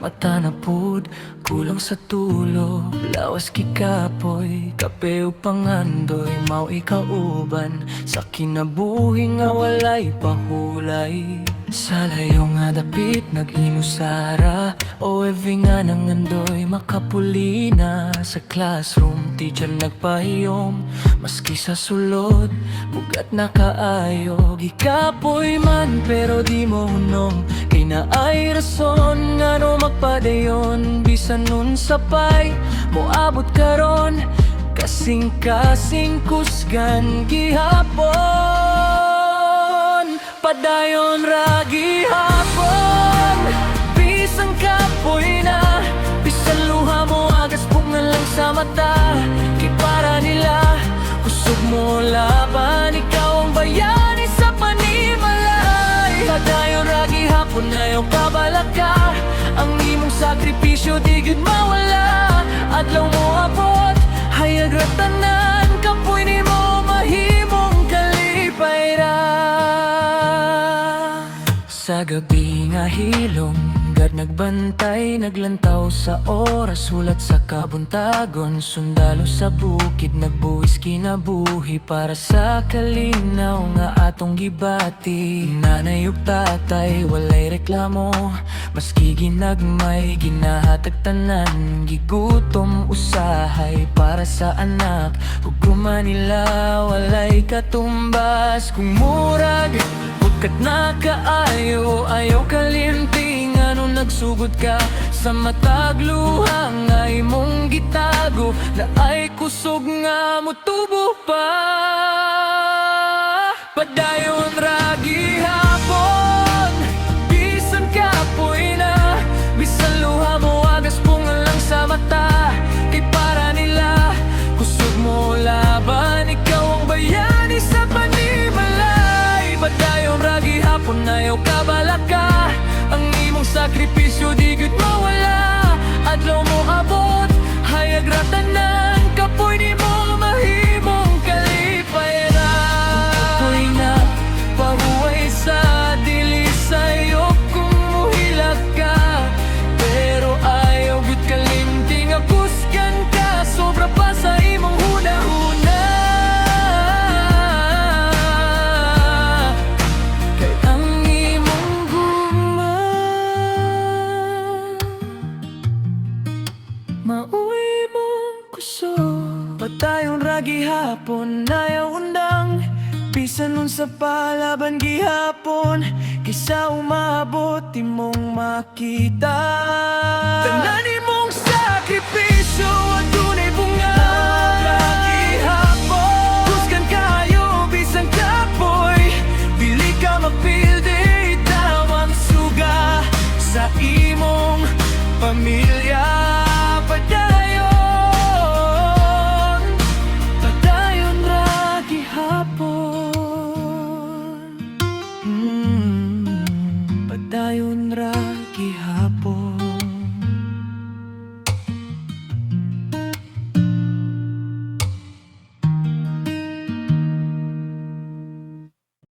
mata na pud, kulang sa tulo. Lawas kikapoy, kape ug pangandoy, mao ikauban sa kinabuhi nga walay pahulay. Sa layo nga dapit nag-inusara, OFV nga nangandoy makapulina. Sa classroom, teacher nagpahiyom, maski sa sulod, bugat na kaayo. Gikapoy man pero di mo hunong, kay naay rason nga no magpadayon. Bisan nun sapay, moabot karon, kasing-kasing kusgan gihapon. Padayon ra gihapon, bisan kapoy na, bisan luha mo agas pungan lang sa mata. Kay para nila, kusog mo laban, ikaw ang bayani sa panimalay. Padayon ra gihapon na yung kabalaka, ang imong sakripisyo di gud mawala. Adlaw mo abot, hayag ra tanan, kapoy ni mo mahimong kalipay ra. Sa gabi nga hilom, gad nagbantay, naglantaw sa oras, sulat sa kabuntagon. Sundalo sa bukid, nagbuwis kinabuhi para sa kalinaw nga atong gibati. Nanay ug tatay, walay reklamo, maski ginagmay, ginahatag tanan. Gigutom usahay para sa anak, ug guman nila walay katumbas. Kung murag kat nakaayo, ayaw kalimting, ano nagsugod ka sa matagluha nga imong gitago, na ay kusog nga motubo pa. Padayon ra gihapon, bisan kapoy na, bisan luha mo agas pungan lang sa mata. Kay para nila, kusog mo laban, ikaw ang bayani sa panimalay. Padayon ra gihapon na yaw kabalaka, ang imong sakripisyo di gud mawala. Adlaw mo abot, hayag ra tanan, kapoy ni mo mahimong kalipay ra. Kapoy na pahuway sa dili sayo kung muhilag ka, pero ayaw gud kalimting aguskan ka, sobra pa sa imong hunahuna. Mauwi mong kusog, padayon ra gihapon na yaw undang, bisan nun sa palaban gihapon, kaysa umabot imong makita. Tanan imong sakripisyo adunay bunga. Ra gihapon, kusgan kayo bisan kapoy, dili ka mapildi tawang suga sa imong pamilya. Padayon ra gihapon, padayon ra